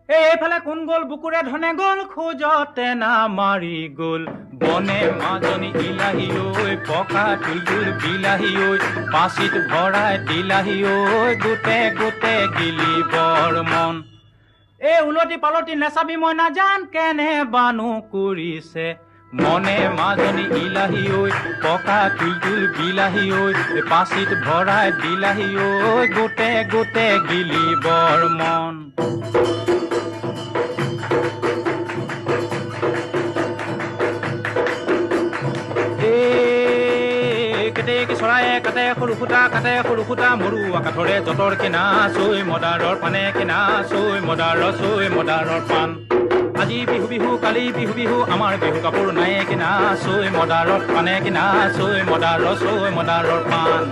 এইফালে কোন গ'ল বুকুৰে ধনে গ'ল খোজতে না মাৰি গ'ল বনে মাজনী ইলাহী ঐ পকা তুলতুল বিলাহী ঐ পাচিত ভৰাই দিলাহী ঐ গোটে গোটে গিলি বৰ মন এই উলটি পালটি নেচাবি মই নাজান কেনে বানু কৰিছে মনে মাজনী ইলাহী ঐ পকা তুলতুল বিলাহী ঐ পাচিত ভৰাই দিলাহী ঐ গোটে গোটে গিলি বৰ মন চৰায়ে কাটে সৰু ফুটা মৰু আকাঠৰে যতৰ কিনা চৈ মদাৰৰ পানে কিনা চৈ মদাৰৰ পাণ আজি বিহু বিহু কালি বিহু বিহু আমাৰ বিহু কাপোৰ নাই কিনা চৈ মদাৰৰ পানে কিনা চৈ মদাৰৰ পাণ